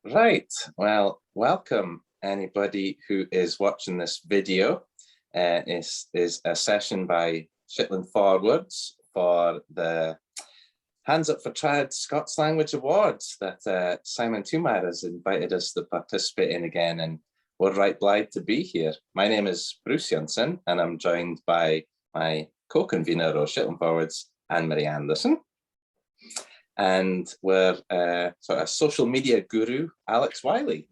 Right, well, welcome anybody who is watching this video. Is a session by ShetlandForwirds for the Hands Up for Trad Scots Language Awards that Simon Tumar has invited us to participate in again, and we're right glad to be here. My name is Bruce Johnson, and I'm joined by my co-convener of ShetlandForwirds, Anne-Marie Anderson. And we're sort of social media guru, Alex Wiley.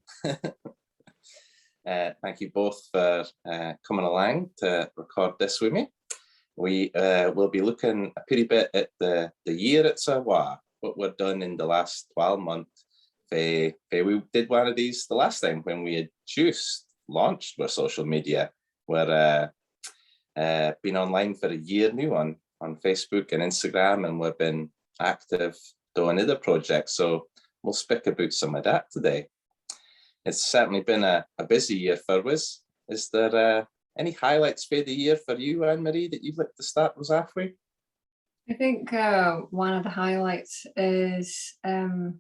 Thank you both for coming along to record this with me. We will be looking a pretty bit at the year it's a what we've done in the last 12 months. We did one of these the last time when we had just launched our social media. We're been online for a year now on Facebook and Instagram, and we've been active doing other projects, so we'll speak about some of that today. It's certainly been a busy year for us. Is there any highlights for the year for you, Anne-Marie, that you'd like to start us off with? I think one of the highlights is I've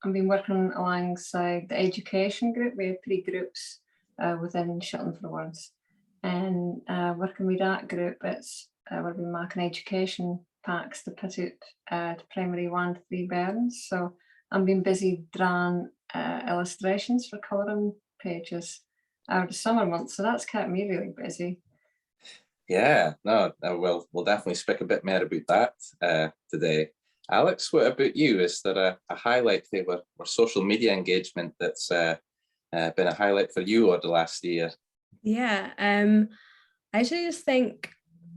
been working alongside the education group. We have 3 groups within ShetlandForwirds, and working with that group, it's we've been making education packs to put out to primary 1 to 3 bairns. So I've been busy drawing illustrations for colouring pages over the summer months, so that's kept me really busy. Yeah, no, we'll definitely speak a bit more about that today. Alex, what about you? Is there a highlight for social media engagement that's been a highlight for you over the last year? Yeah, I actually just think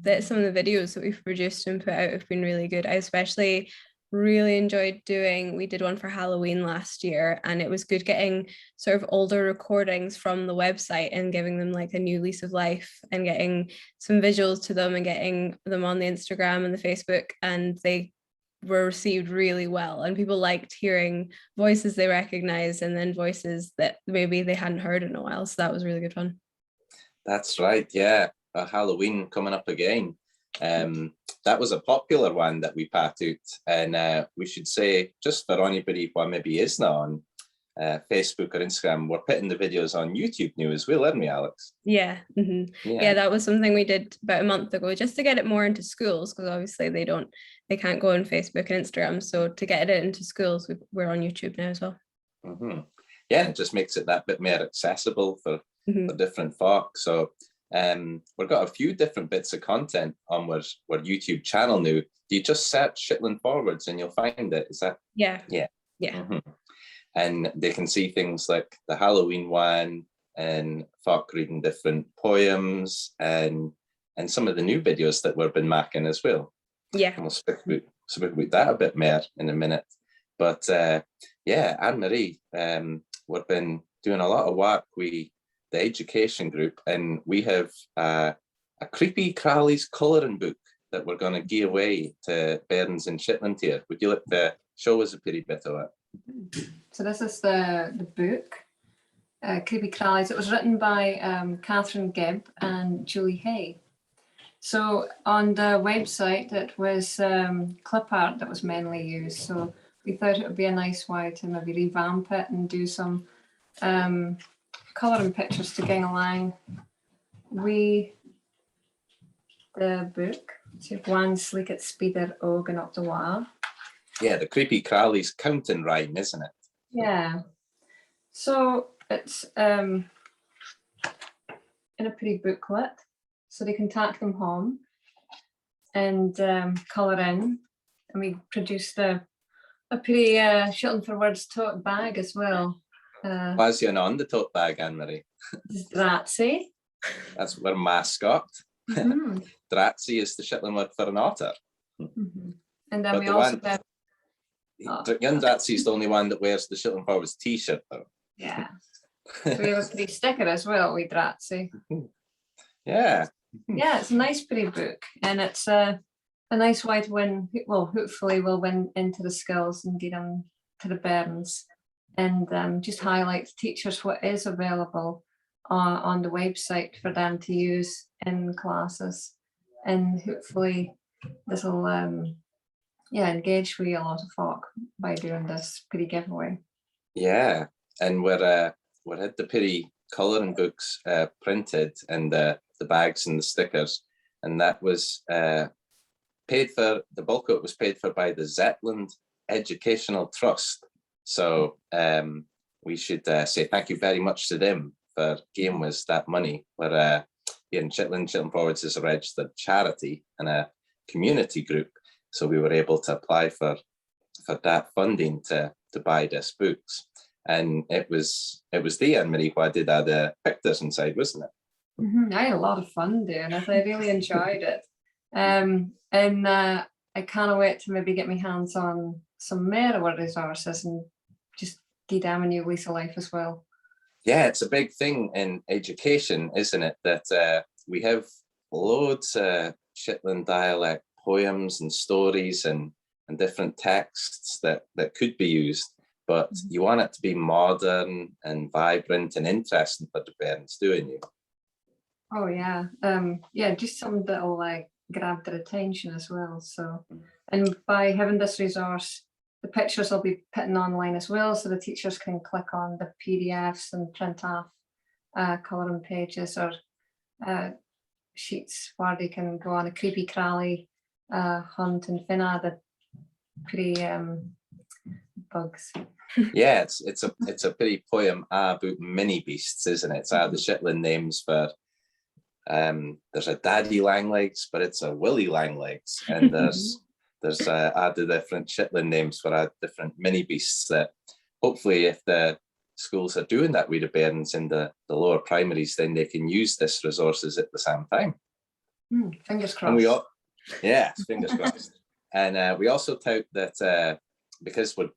that some of the videos that we've produced and put out have been really good. I especially really enjoyed we did one for Halloween last year, and it was good getting sort of older recordings from the website and giving them like a new lease of life and getting some visuals to them and getting them on the Instagram and the Facebook, and they were received really well, and people liked hearing voices they recognized and then voices that maybe they hadn't heard in a while, so that was really good fun. That's right, yeah. Halloween coming up again. That was a popular one that we put out, and we should say, just for anybody who maybe isn't on Facebook or Instagram, we're putting the videos on YouTube now as well, aren't we, Alex? Yeah. Mm-hmm. Yeah, that was something we did about a month ago, just to get it more into schools, because obviously they can't go on Facebook and Instagram, so to get it into schools, we're on YouTube now as well. Mm-hmm. Yeah, it just makes it that bit more accessible for different folk. So we've got a few different bits of content on our YouTube channel now. Do you just search ShetlandForwirds and you'll find it? Is that? Yeah. Mm-hmm. And they can see things like the Halloween one, and folk reading different poems, and some of the new videos that we've been making as well. Yeah. And we'll speak about that a bit more in a minute. But yeah, Anne-Marie, we've been doing a lot of work with the education group, and we have a Creepy Crawley's colouring book that we're going to give away to bairns in Shetland here. Would you like to show us a pretty bit of it? So this is the book, Creepy Crawley's. It was written by Catherine Gibb and Julie Hay. So on the website, it was clip art that was mainly used. So we thought it would be a nice way to maybe revamp it and do some colouring pictures to gang along with the book. So one sleek at speeder ogen up the wall. Yeah, the Creepy Crawley's counting rhyme, isn't it? Yeah. So it's in a pretty booklet, so they can take them home and colour in. And we produced a pretty ShetlandForwirds tote bag as well. Why's you on the tote bag, Anne-Marie? Dratzy. That's our mascot. Mm-hmm. Dratzy is the Shetland word for an otter. Mm-hmm. And then we also have... Young Dratzy's the only one that wears the ShetlandForwirds t-shirt, though. Yeah. So we have a pretty sticker as well with Dratzy. Yeah. Yeah, it's a nice pretty book, and it's a nice way to win. Well, hopefully we'll win into the skills and get them to the bairns, and just highlight to teachers what is available on the website for them to use in classes, and hopefully this will engage with a lot of folk by doing this pretty giveaway. Yeah, and we had the pretty colouring books printed, and the bags and the stickers, and that was paid for. The bulk of it was paid for by the Zetland Educational Trust. So we should say thank you very much to them for giving us that money. We're here in Shetland Forwards is a registered charity and a community group, so we were able to apply for that funding to buy these books. And it was the Anne-Marie who did the pictures inside, wasn't it? Mm-hmm. I had a lot of fun doing it. I really enjoyed it. And I can't wait to maybe get my hands on some more resources and just give them a new lease of life as well. Yeah, it's a big thing in education, isn't it? That we have loads of Shetland dialect poems and stories and different texts that could be used, but you want it to be modern and vibrant and interesting for the parents, don't you? Oh yeah, just something that'll grab their attention as well. So, and by having this resource, the pictures will be putting online as well, so the teachers can click on the PDFs and print off colouring pages or sheets where they can go on a creepy crawly hunt and finna the pretty bugs. Yeah, it's a pretty poem about mini beasts, isn't it? It's the Shetland names for there's a daddy langlegs, but it's a willy langlegs, and there's the different Shetland names for different mini beasts that hopefully, if the schools are doing that with the parents in the lower primaries, then they can use this resources at the same time. Fingers crossed. And fingers crossed. And we also tout that because we're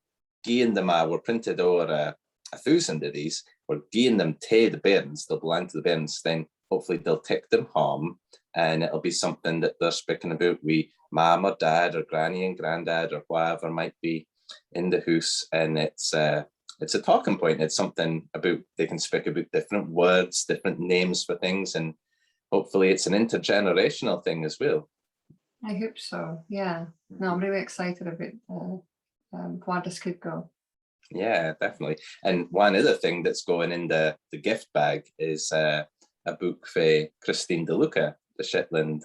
giving them, we're printed over 1,000 of these, we're giving them to the parents, they'll belong to the parents, then hopefully they'll take them home and it'll be something that they're speaking about with mum or dad or granny and granddad or whatever might be in the house. And it's a talking point. It's something about, they can speak about different words, different names for things, and hopefully it's an intergenerational thing as well. I hope so, yeah. No, I'm really excited about where this could go. Yeah, definitely. And one other thing that's going in the gift bag is a book for Christine DeLuca, the Shetland.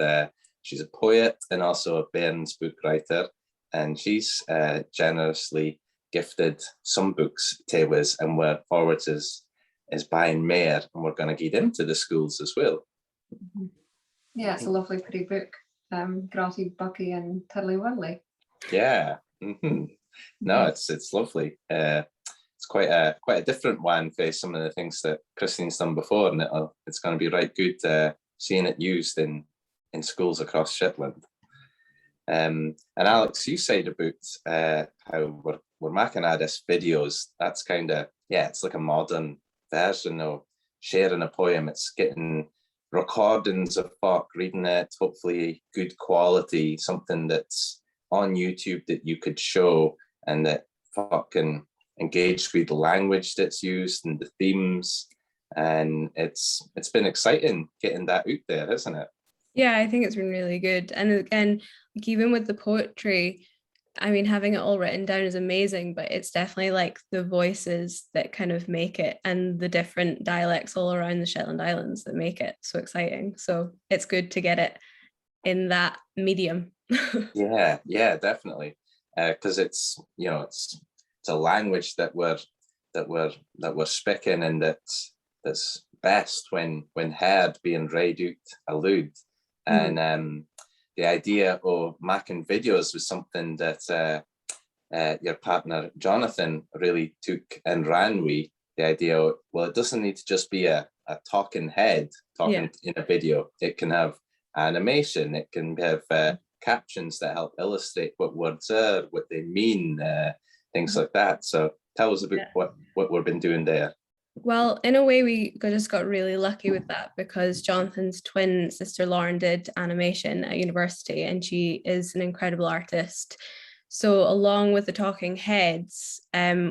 She's a poet and also a Bairns book writer, and she's generously gifted some books to us, and we're Forwards is buying more, and we're going to give them to the schools as well. Yeah, it's a lovely pretty book. Grotty, Bucky and Tiddly Widdly. Yeah. Mm-hmm. No, it's lovely. It's quite a different one for some of the things that Christine's done before, and it's going to be right good seeing it used in schools across Shetland. And Alex, you said about how we're making all these videos. That's kind of, it's like a modern version of sharing a poem. It's getting recordings of folk reading it, hopefully good quality, something that's on YouTube that you could show and that folk can engage with the language that's used and the themes. And it's been exciting getting that out there, hasn't it? Yeah, I think it's been really good. And again, like even with the poetry, I mean, having it all written down is amazing, but it's definitely like the voices that kind of make it, and the different dialects all around the Shetland Islands that make it so exciting. So it's good to get it in that medium. Yeah, definitely. Because it's a language that we're speaking, and that's best when heard, being read out aloud. And the idea of making videos was something that your partner Jonathan really took and ran with. The idea of, well, it doesn't need to just be a talking head talking in a video. It can have animation. It can have captions that help illustrate what words are, what they mean, things like that. So tell us about what we've been doing there. Well, in a way, we just got really lucky with that, because Jonathan's twin sister Lauren did animation at university, and she is an incredible artist. So along with the talking heads,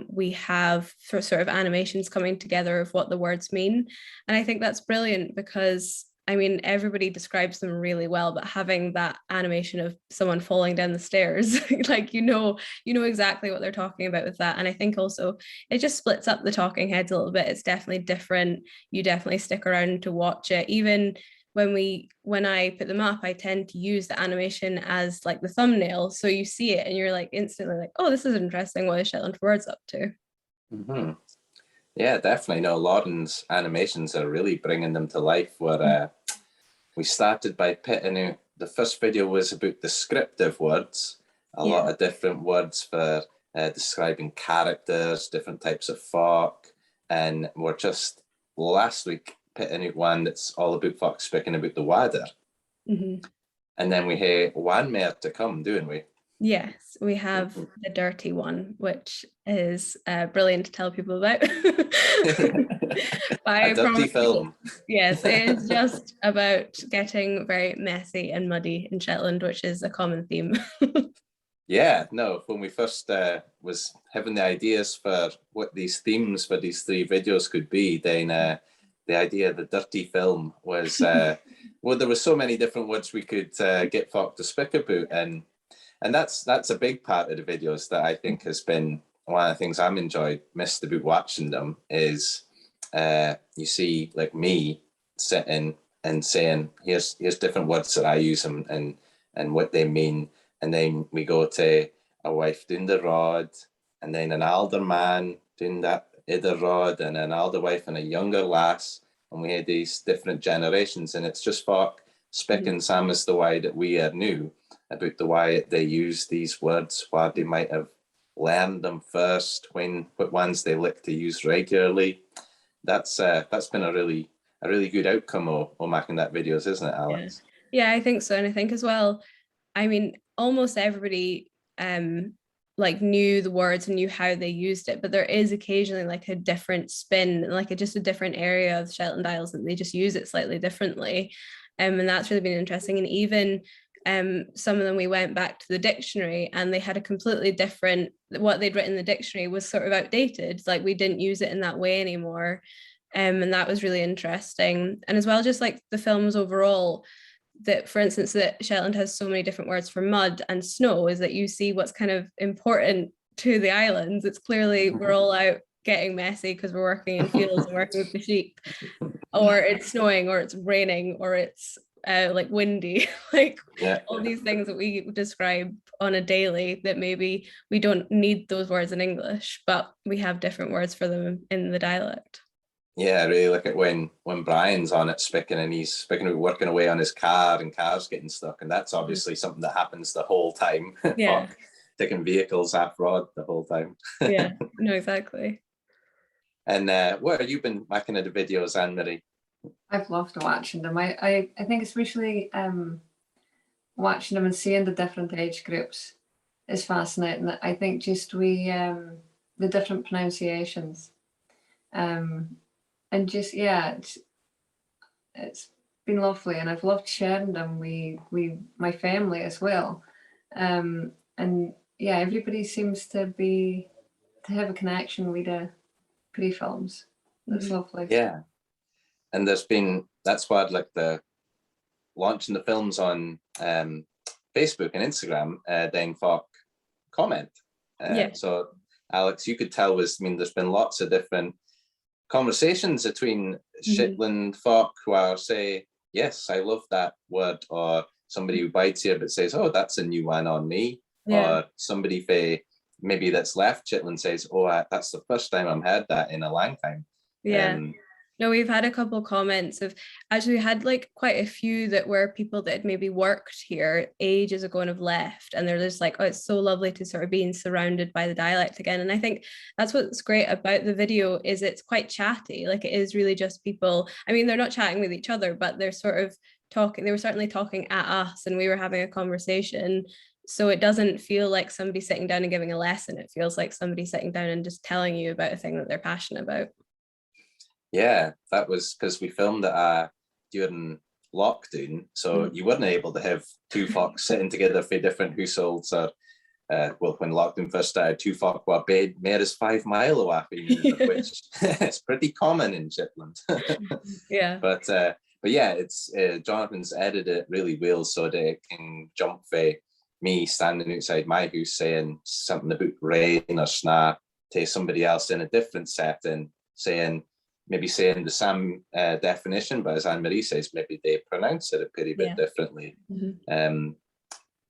we have sort of animations coming together of what the words mean. And I think that's brilliant, because I mean, everybody describes them really well, but having that animation of someone falling down the stairs, like, you know exactly what they're talking about with that. And I think also it just splits up the talking heads a little bit. It's definitely different. You definitely stick around to watch it. Even when I put them up, I tend to use the animation as like the thumbnail. So you see it and you're like instantly like, oh, this is interesting. What is ShetlandForwirds up to? Mm-hmm. Yeah, definitely. No, Lauren's animations are really bringing them to life. Where we started by pitting out, the first video was about descriptive words, a lot of different words for describing characters, different types of folk. And we're just last week pitting out one that's all about folk speaking about the water. Mm-hmm. And then we have one more to come, don't we? Yes, we have the dirty one, which is brilliant to tell people about. A dirty film. Yes, it is just about getting very messy and muddy in Shetland, which is a common theme. Yeah, no, when we first was having the ideas for what these themes for these 3 videos could be, then the idea of the dirty film was, well, there were so many different words we could get folk to speak about, and that's a big part of the videos that I think has been one of the things I'm enjoyed most about watching them is you see like me sitting and saying, here's different words that I use and what they mean. And then we go to a wife doing the rod, and then an older man doing that other rod, and an older wife and a younger lass. And we had these different generations, and it's just folk speaking some as the way that we are new about the way they use these words, why they might have learned them first, what ones they like to use regularly. That's been a really good outcome of making that videos, isn't it, Alex? Yeah, I think so. And I think as well, I mean, almost everybody like knew the words and knew how they used it, but there is occasionally like a different spin, like just a different area of the Shetland Isles, and they just use it slightly differently. And that's really been interesting. And even some of them, we went back to the dictionary and they had a completely different, what they'd written in the dictionary was sort of outdated. Like we didn't use it in that way anymore. And that was really interesting. And as well, just like the films overall, that for instance, that Shetland has so many different words for mud and snow, is that you see what's kind of important to the islands. It's clearly we're all out getting messy because we're working in fields and working with the sheep, or it's snowing, or it's raining, or it's like windy, like all these things that we describe on a daily that maybe we don't need those words in English, but we have different words for them in the dialect. Yeah, I really look at when Brian's on it speaking, and he's speaking about working away on his car and cars getting stuck, and that's obviously something that happens the whole time. Yeah. Taking vehicles off road the whole time. Yeah, no, exactly. And what have you been making of the videos, Anne-Marie? I've loved watching them. I think especially watching them and seeing the different age groups is fascinating. I think just the different pronunciations. And just it's been lovely, and I've loved sharing them with my family as well. And yeah, everybody seems to have a connection with the pre-films. That's lovely. Yeah, and that's why I'd like the launching the films on Facebook and Instagram. Then folk comment. So Alex, you could tell there's been lots of different conversations between Shetland folk who are say, yes, I love that word, or somebody who bites here but says, oh, that's a new one on me, or somebody maybe that's left Shetland says, oh, that's the first time I've heard that in a long time. No, we've had a couple of comments of, actually we had like quite a few that were people that had maybe worked here ages ago and have left, and they're just like, oh, it's so lovely to sort of being surrounded by the dialect again. And I think that's what's great about the video, is it's quite chatty. Like it is really just people, I mean, they're not chatting with each other, but they're sort of talking, they were certainly talking at us, and we were having a conversation. So it doesn't feel like somebody sitting down and giving a lesson. It feels like somebody sitting down and just telling you about a thing that they're passionate about. Yeah, that was because we filmed it during lockdown, so you weren't able to have two folk sitting together for different households. Or well, when lockdown first started, two folk were bed more as 5 miles away from each other, which is pretty common in Shetland. Yeah. But but yeah, it's Jonathan's edited it really well so that it can jump for me standing outside my house saying something about rain or sna to somebody else in a different setting saying the same definition, but as Anne-Marie says, maybe they pronounce it a pretty bit differently. And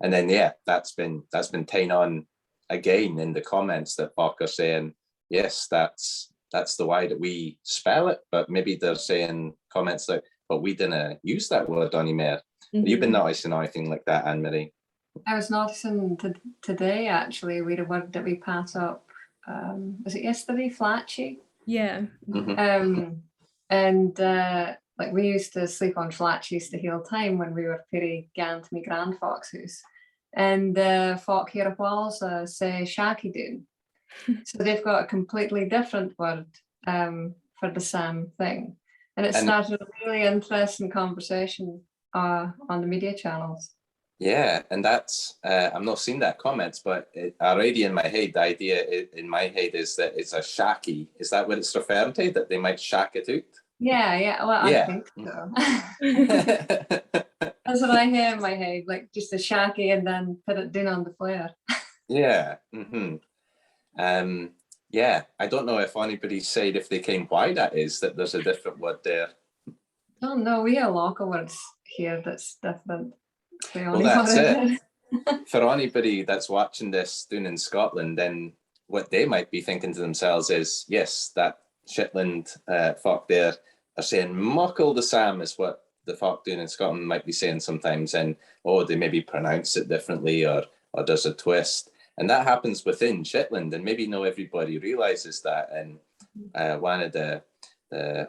then that's been taken on again in the comments that folk are saying, yes, that's the way that we spell it, but maybe they're saying comments like, but we didn't use that word anymore. Have you been noticing anything like that, Anne-Marie? I was noticing today, actually, we had a word that we passed up. Was it yesterday? Flatchy? Yeah. And like we used to sleep on flatchies to heal time when we were pretty gan to me grandfolk's house. And folk here at Walls say shaky doon. So they've got a completely different word for the same thing. And it started a really interesting conversation on the media channels. Yeah, and that's, I'm not seeing that comments, but already in my head, the idea in my head is that it's a shacky. Is that what it's referring to, that they might shack it out? Yeah, well, I think so. That's what I hear in my head, like just a shacky and then put it down on the flare. Yeah. Yeah, I don't know if anybody said if they came why that is, that there's a different word there. Oh no, we have local words here that's different. Well, that's it. For anybody that's watching this down in Scotland, then what they might be thinking to themselves is, yes, that Shetland folk there are saying muckle the Sam is what the folk down in Scotland might be saying sometimes, and they maybe pronounce it differently or there's a twist. And that happens within Shetland, and maybe not everybody realises that. And one of the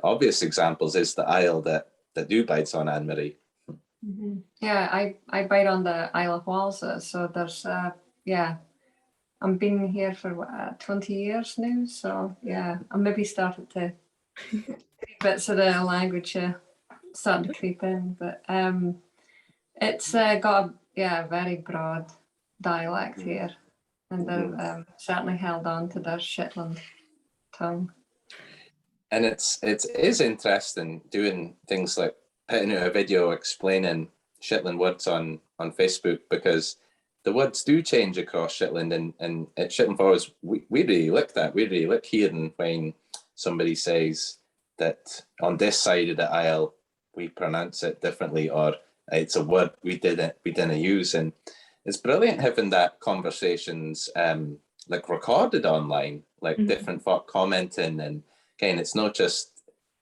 obvious examples is the Isle that do bites on, Anne-Marie. Yeah, I bite on the Isle of Walsa, so there's I'm been here for 20 years now, so yeah, I maybe started to bits of the language starting to creep in, but it's got a very broad dialect here, and they've certainly held on to their Shetland tongue. And it is interesting doing things like putting out a video explaining Shetland words on Facebook, because the words do change across Shetland, and at ShetlandForwirds we really like that. We really like hearing when somebody says that on this side of the aisle we pronounce it differently, or it's a word we didn't use. And it's brilliant having that conversations like recorded online, like different folk commenting, and again, it's not just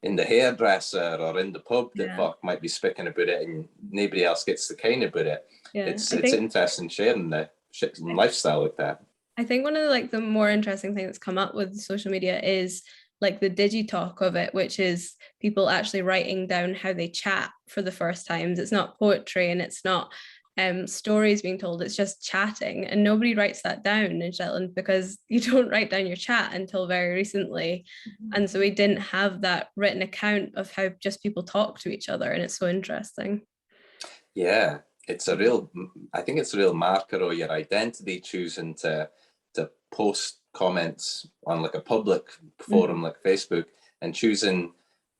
in the hairdresser or in the pub that folk might be speaking about it and nobody else gets the kind about it. It's interesting sharing the Shetland lifestyle like that. I think one of the more interesting things that's come up with social media is like the digitalk of it, which is people actually writing down how they chat for the first times. It's not poetry and it's not stories being told, it's just chatting, and nobody writes that down in Shetland because you don't write down your chat until very recently. And so we didn't have that written account of how just people talk to each other, and it's so interesting. Yeah, I think it's a real marker of your identity, choosing to post comments on like a public forum like Facebook, and choosing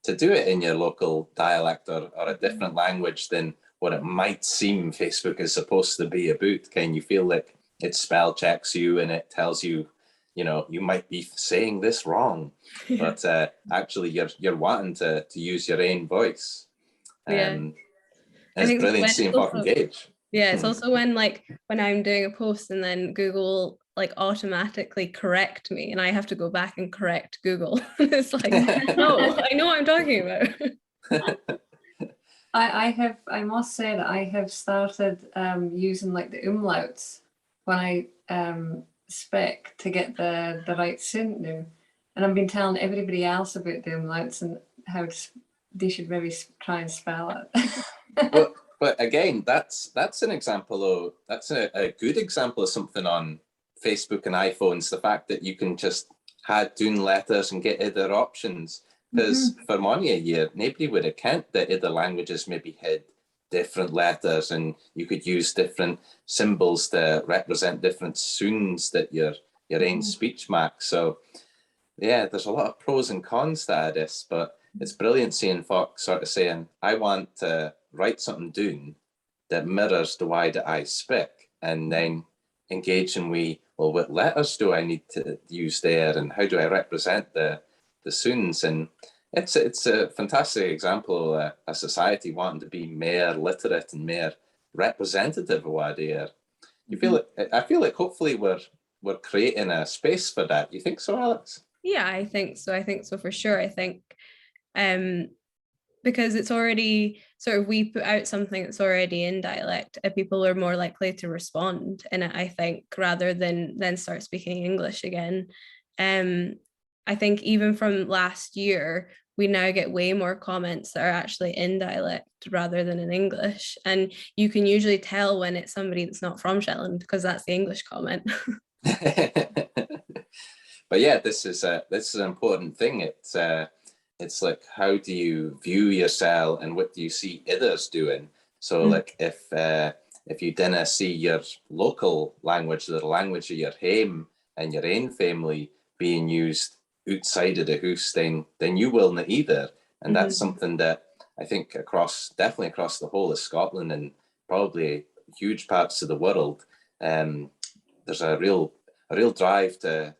to do it in your local dialect or a different language than what it might seem Facebook is supposed to be about. Can you feel like it spell checks you and it tells you, you might be saying this wrong, but actually you're wanting to use your own voice. And it's brilliant seeing folk engage. Yeah, it's also when I'm doing a post and then Google automatically correct me, and I have to go back and correct Google. It's like, no, I know what I'm talking about. I must say that I have started using the umlauts when I speak to get the right sound now, and I've been telling everybody else about the umlauts and how they should maybe try and spell it. But again, that's an example of a good example of something on Facebook and iPhones. The fact that you can just add down letters and get other options. Because for many a year, nobody would account that other languages maybe had different letters, and you could use different symbols to represent different sounds that your own speech makes. So yeah, there's a lot of pros and cons to this, but it's brilliant seeing folk sort of saying, I want to write something down that mirrors the way that I speak, and then engaging with, well, what letters do I need to use there, and how do I represent the sounds? And it's a fantastic example of a society wanting to be more literate and more representative of what they are. You feel it? I feel like hopefully we're creating a space for that. You think so, Alex? Yeah, I think so. I think so for sure. I think because it's already sort of, we put out something that's already in dialect, and people are more likely to respond in it, I think, rather than then start speaking English again. I think even from last year, we now get way more comments that are actually in dialect rather than in English. And you can usually tell when it's somebody that's not from Shetland, because that's the English comment. But yeah, this is an important thing. It's like, how do you view yourself and what do you see others doing? So like if you didn't see your local language, the language of your home and your own family being used outside of the house, then you will not either. And that's something that I think definitely across the whole of Scotland and probably huge parts of the world, there's a real drive to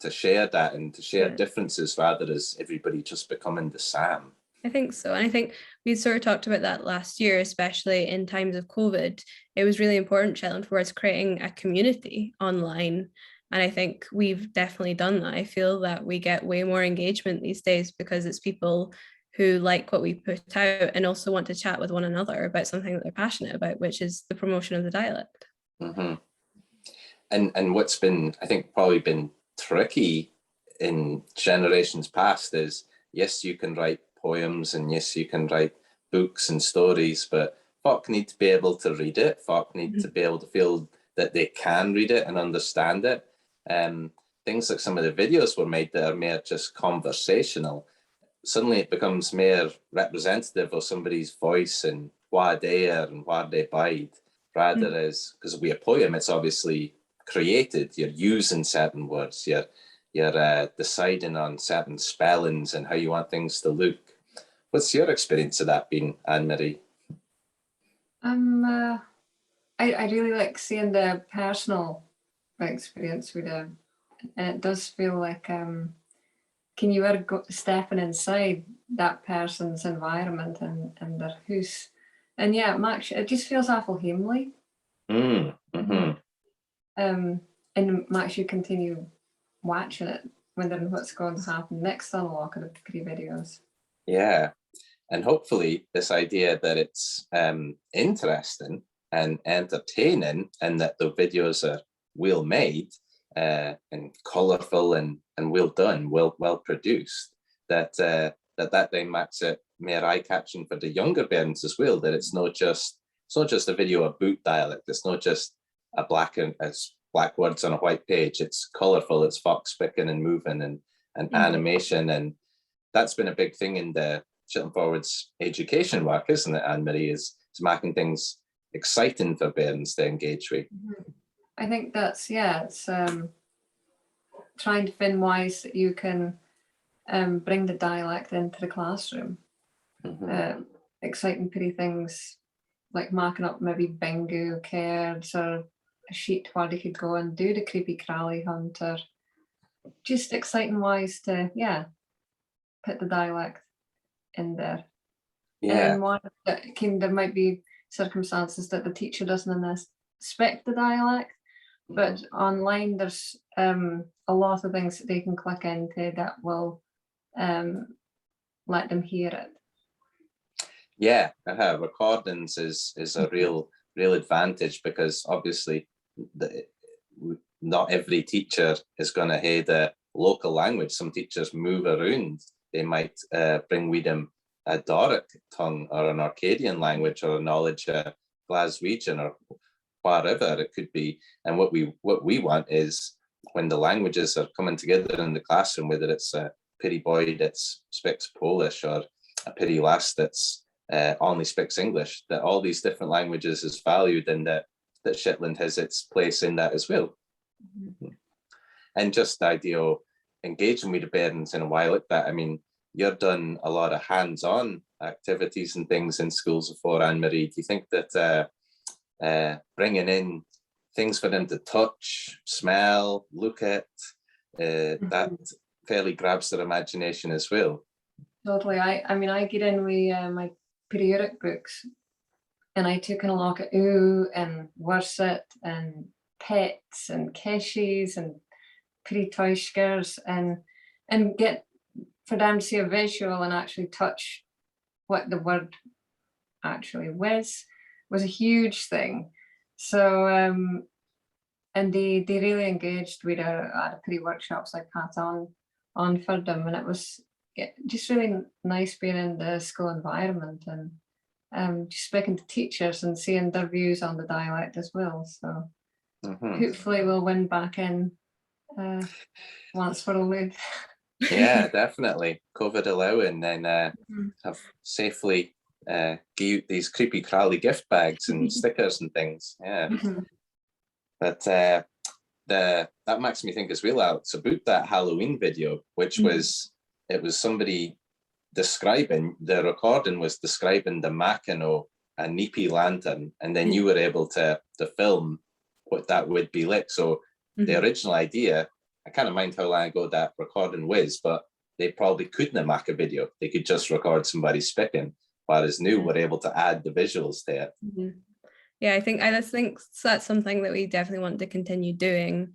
share that and to share differences rather as everybody just becoming the same. I think so. And I think we sort of talked about that last year, especially in times of COVID. It was really important, ShetlandForwirds, creating a community online. And I think we've definitely done that. I feel that we get way more engagement these days because it's people who like what we put out and also want to chat with one another about something that they're passionate about, which is the promotion of the dialect. Mm-hmm. And what's been, I think, probably been tricky in generations past is, yes, you can write poems and yes, you can write books and stories, but folk need to be able to read it. Folk need to be able to feel that they can read it and understand it. Things like some of the videos were made that are more just conversational. Suddenly it becomes more representative of somebody's voice and why they are and why they bide, rather as, because with a poem, it's obviously created. You're using certain words. You're deciding on certain spellings and how you want things to look. What's your experience of that been, Anne-Marie? I really like seeing the personal experience with it. And it does feel like, can you ever go stepping inside that person's environment and their house? And yeah, it just feels awful homely. And it makes you continue watching it, wondering what's going to happen next on a lot of the videos. Yeah, and hopefully this idea that it's interesting and entertaining and that the videos are well made and colourful and well done, well produced, that then makes it more eye-catching for the younger parents as well, that it's not just a video of boot dialect, it's not just a black words on a white page, it's colourful, it's fox speaking and moving and animation, and that's been a big thing in the ShetlandForwirds education work, isn't it, Anne-Marie, is making things exciting for parents to engage with. I think that's, it's trying to find ways that you can bring the dialect into the classroom. Exciting pretty things like marking up maybe bingo cards or a sheet where they could go and do the creepy crawly hunt, or just exciting ways to put the dialect in there. Yeah. And then there might be circumstances that the teacher doesn't expect the dialect, but online there's a lot of things that they can click into that will let them hear it. Yeah, recordings is a real advantage, because obviously not every teacher is going to hear the local language. Some teachers move around. They might bring with them a Doric tongue or an Arcadian language or a knowledge of Glaswegian or whatever it could be. And what we want is, when the languages are coming together in the classroom, whether it's a pretty boy that speaks Polish or a pretty lass that's only speaks English, that all these different languages is valued, and that Shetland has its place in that as well. And just the idea of engaging with the parents in a way like that. I mean, you've done a lot of hands-on activities and things in schools before, Anne-Marie. Do you think that bringing in things for them to touch, smell, look at, that fairly grabs their imagination as well? Totally. I mean, I get in with my periodic books, and I took in a look at ooh and worset and pets and keshies and pretty toy scares, and get for them to see a visual and actually touch what the word actually was a huge thing. So and they really engaged with at a pretty workshops I put on for them, and it was just really nice being in the school environment and just speaking to teachers and seeing their views on the dialect as well. So hopefully we'll win back in once for all. Yeah, definitely. COVID allowing, and have safely give these creepy crawly gift bags and stickers and things. Yeah. But that makes me think as well, Alex, about that Halloween video, which was, it was somebody describing, the recording was describing the Mackinac, a Neepy lantern, and then you were able to film what that would be like. So the original idea, I can't mind how long ago that recording was, but they probably couldn't make a video. They could just record somebody speaking, whereas now we're able to add the visuals to it. Yeah, I think that's something that we definitely want to continue doing,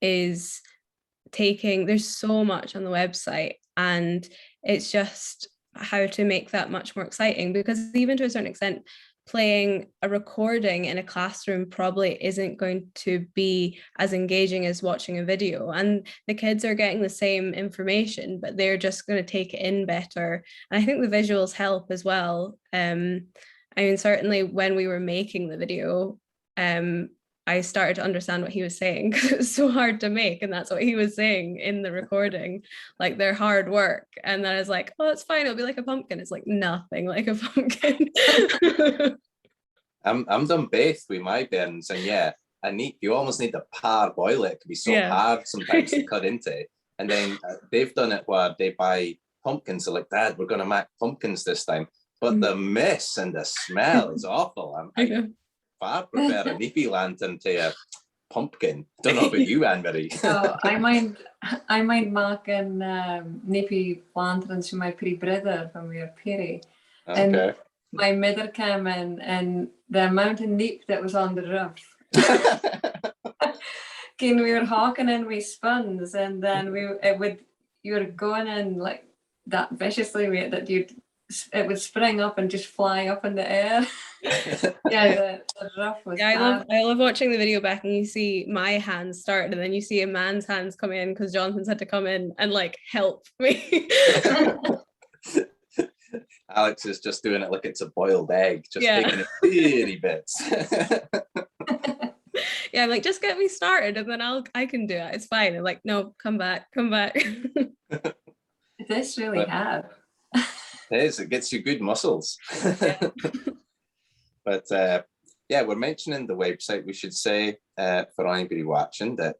is taking, there's so much on the website, and it's just how to make that much more exciting, because even to a certain extent, playing a recording in a classroom probably isn't going to be as engaging as watching a video, and the kids are getting the same information, but they're just going to take it in better. And I think the visuals help as well. I mean, certainly when we were making the video, I started to understand what he was saying, because it was so hard to make, and that's what he was saying in the recording, like their hard work. And then I was like, oh, it's fine, it'll be like a pumpkin. It's like nothing like a pumpkin. I'm done both with my bairns, and yeah, you almost need to parboil it. It can be so hard sometimes to cut into. And then they've done it where they buy pumpkins. They're like, Dad, we're gonna make pumpkins this time. But the mess and the smell is awful. I far prefer a Neepy lantern to a pumpkin. Don't know about you, Anne-Marie. Oh, I mind making Neepy lanterns for my pretty brother when we were Perry. Okay. And my mother came in, and the amount of neep that was on the roof. We were hawking in with spuns, and then you were going in like that viciously with it, that it would spring up and just fly up in the air. Yeah, the roof was. Yeah, I love watching the video back, and you see my hands start, and then you see a man's hands come in, because Jonathan's had to come in and like help me. Alex is just doing it like it's a boiled egg, just taking it teeny bits. Yeah, I'm like, just get me started, and then I can do it. It's fine. I'm like, no, come back. This really hard. It is. It gets you good muscles. But yeah, we're mentioning the website. We should say for anybody watching that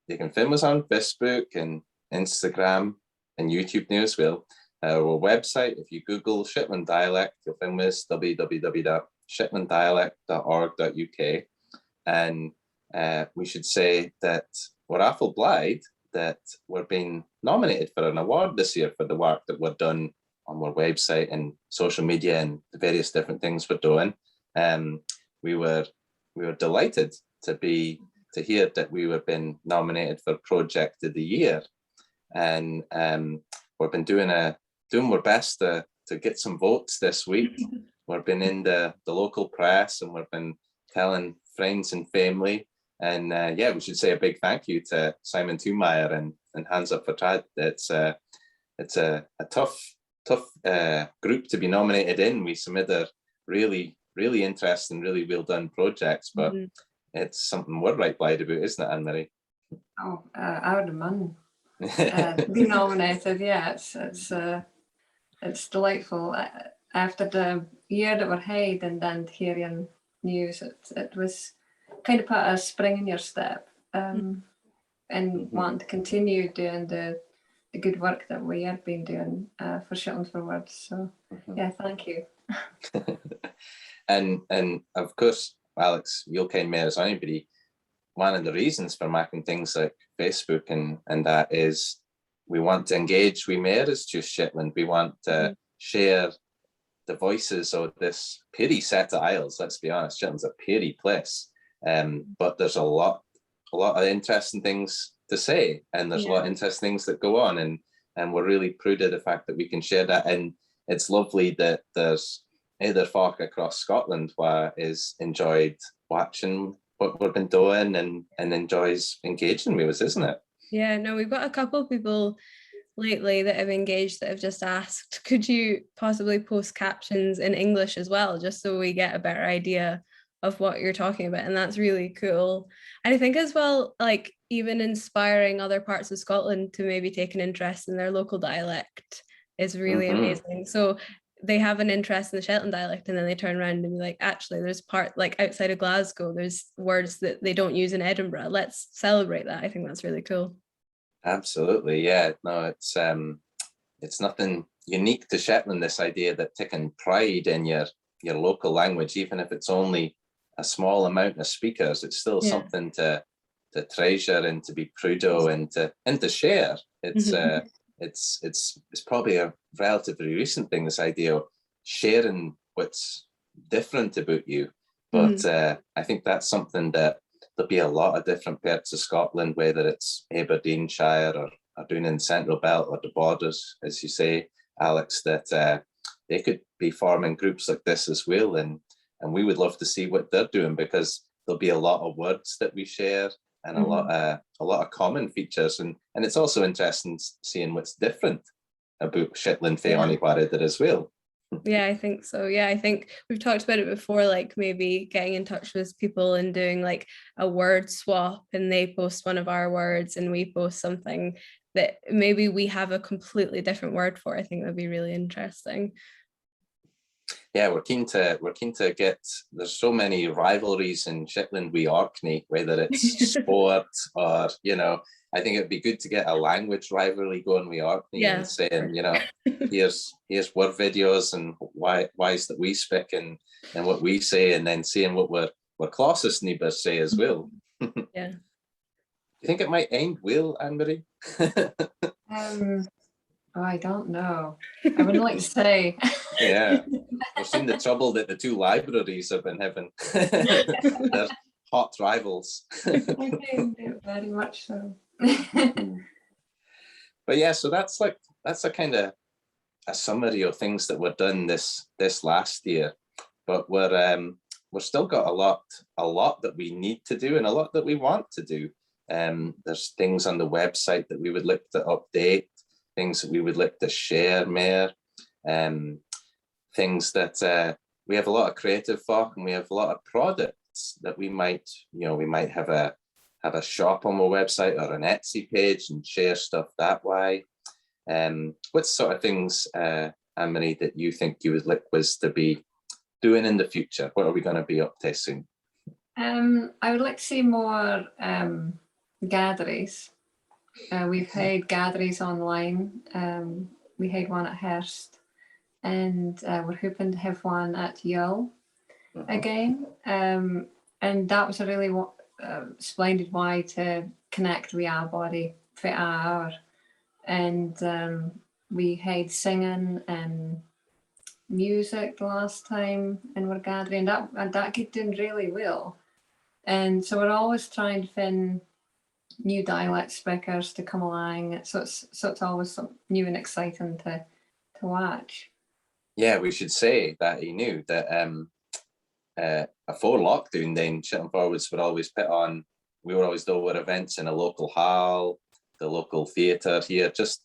you can film us on Facebook and Instagram and YouTube now as well. Our website, if you Google Shetland Dialect, you'll find us www.shetlanddialect.org.uk. And we should say that we're awful glad that we're being nominated for an award this year for the work that we've done on our website and social media and the various different things we're doing. We were delighted to hear that we were being nominated for Project of the Year, and we've been doing our best to get some votes this week. We've been in the local press, and we've been telling friends and family, and yeah, we should say a big thank you to Simon Tumeyer and Hands Up for Trad. It's a tough group to be nominated in. We some other really interesting, really well done projects, but it's something we're right glad about, isn't it, Anne-Marie? Oh, I would demand be nominated. Yeah, it's delightful. After the year that we're had, and then hearing news, it was kind of put a spring in your step, and wanting to continue doing the the good work that we have been doing for ShetlandForwirds. So yeah, thank you. And of course, Alex, you'll ken more as anybody. One of the reasons for making things like Facebook and that is we want to engage with more as just Shetland. We want to share the voices of this peerie set of isles. Let's be honest, Shetland's a peerie place, but there's a lot of interesting things to say, and there's a lot of interesting things that go on, and we're really proud of the fact that we can share that. And it's lovely that there's other folk across Scotland who is enjoyed watching what we've been doing and enjoys engaging with us, isn't it? Yeah, no, we've got a couple of people lately that have engaged that have just asked, could you possibly post captions in English as well, just so we get a better idea of what you're talking about? And that's really cool. And I think as well, like even inspiring other parts of Scotland to maybe take an interest in their local dialect is really amazing. So they have an interest in the Shetland dialect, and then they turn around and be like, actually, there's part like outside of Glasgow, there's words that they don't use in Edinburgh. Let's celebrate that. I think that's really cool. Absolutely, yeah. No, it's nothing unique to Shetland, this idea that taking pride in your local language, even if it's only a small amount of speakers, it's still something to treasure and to be proud of and to share. It's probably a relatively recent thing, this idea of sharing what's different about you. But I think that's something that there'll be a lot of different parts of Scotland, whether it's Aberdeenshire or down in the Central Belt or the borders, as you say, Alex, that they could be forming groups like this as well. And we would love to see what they're doing, because there'll be a lot of words that we share and a lot of common features. And it's also interesting seeing what's different about Shetland fae anywhere there as well. Yeah, I think so. Yeah, I think we've talked about it before, like maybe getting in touch with people and doing like a word swap, and they post one of our words and we post something that maybe we have a completely different word for. I think that'd be really interesting. Yeah, we're keen to get, there's so many rivalries in Shetland with Orkney, whether it's sport or, I think it'd be good to get a language rivalry going with Orkney and saying, here's word videos and why's that we speak and what we say, and then seeing what we're closest neighbours say as well. Yeah. Do you think it might end well, Anne-Marie? I don't know. I wouldn't like to say. Yeah, we've seen the trouble that the two libraries have been having. They're hot rivals. I think very much so. But yeah, so that's a kind of a summary of things that were done this last year. But we're still got a lot that we need to do and a lot that we want to do. There's things on the website that we would like to update, things that we would like to share more, things that we have a lot of creative folk, and we have a lot of products that we might have a shop on our website or an Etsy page and share stuff that way. What sort of things, Anne-Marie, that you think you would like us to be doing in the future? What are we going to be up to soon? I would like to see more gatherings. We've had gatherings online. We had one at Hurst, and we're hoping to have one at Yull again. And that was a really splendid way to connect with our body for an hour. And we had singing and music the last time, and we're gathering that, and that got doing really well. And so we're always trying to find new dialect speakers to come along. So it's always something new and exciting to watch. Yeah, we should say that he knew that before lockdown, then ShetlandForwirds would always put on. We were always doing our events in a local hall, the local theatre here, just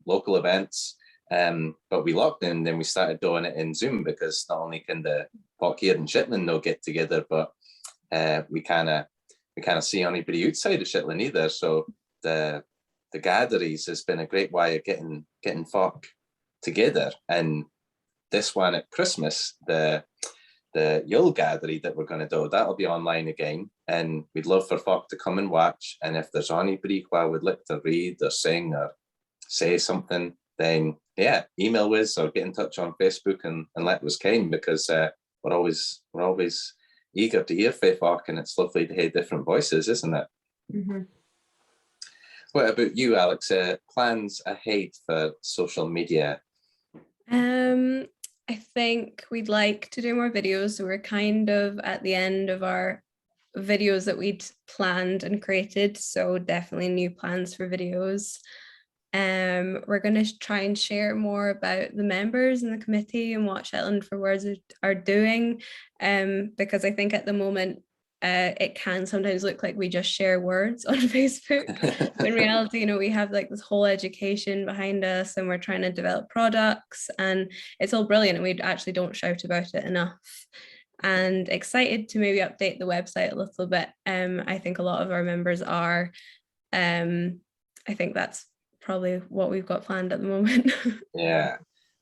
local events. But we locked in, then we started doing it in Zoom, because not only can the folk here in Shetland no get together, but we kind of see anybody outside of Shetland either. So the gatherings has been a great way of getting folk together. And this one at Christmas, the Yull gathering that we're going to do, that'll be online again, and we'd love for folk to come and watch. And if there's anybody who would like to read or sing or say something, then yeah, email us or get in touch on Facebook and let us ken, because we're always eager to hear fae folk, and it's lovely to hear different voices, isn't it? Mm-hmm. What about you, Alex? Plans ahead for social media? I think we'd like to do more videos. So we're kind of at the end of our videos that we'd planned and created. So definitely new plans for videos. We're going to try and share more about the members and the committee and what ShetlandForwirds are doing, because I think at the moment it can sometimes look like we just share words on Facebook. In reality, we have like this whole education behind us, and we're trying to develop products, and it's all brilliant, and we actually don't shout about it enough. And excited to maybe update the website a little bit. I think a lot of our members are. I think that's probably what we've got planned at the moment. Yeah,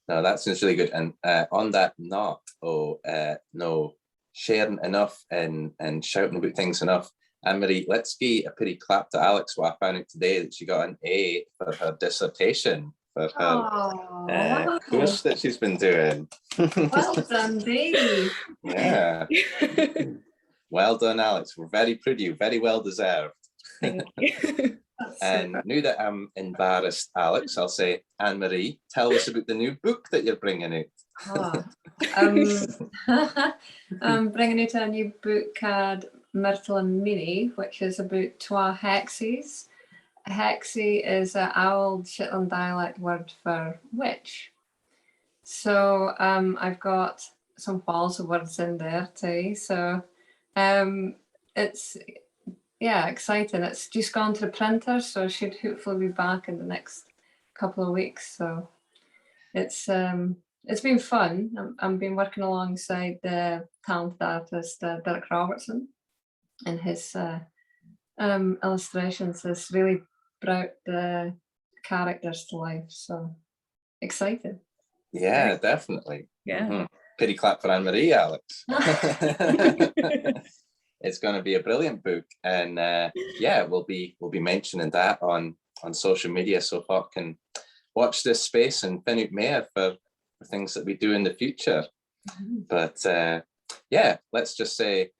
no, that sounds really good. And on that note, no, sharing enough and shouting about things enough. Anne-Marie, let's give a pretty clap to Alex. What I found out today that she got an A for her dissertation, for her course that she's been doing. Well done, Dee. Yeah. Well done, Alex. We're very proud of you. Very well deserved. Thank you. And now that I'm embarrassed, Alex, I'll say, Anne-Marie, tell us about the new book that you're bringing out. I'm bringing out a new book called Myrtle and Mini, which is about twa hexies. A hexie is an old Shetland dialect word for witch. So I've got some false words in there too. So it's exciting. It's just gone to the printer, so I should hopefully be back in the next couple of weeks. So it's been fun. I've been working alongside the talented artist Derek Robertson, and his illustrations has really brought the characters to life. So excited. Yeah, definitely. Yeah. Mm-hmm. Pity clap for Anne-Marie, Alex. It's going to be a brilliant book, and we'll be mentioning that on social media, so folk can watch this space and find out more for things that we do in the future. Mm-hmm. But let's just say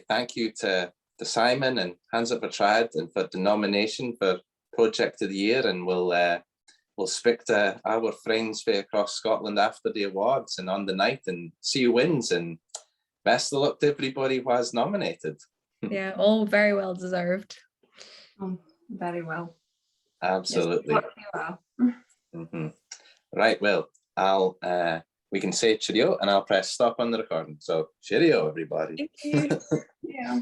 thank you to Simon and Hands Up for Trad and for the nomination for Project of the Year, and we'll speak to our friends from across Scotland after the awards and on the night and see who wins, and best of luck to everybody who has nominated. Yeah, all very well deserved. Very well. Absolutely. Yes, mm-hmm. Right, well, we can say cheerio, and I'll press stop on the recording. So cheerio, everybody. Thank you. Yeah.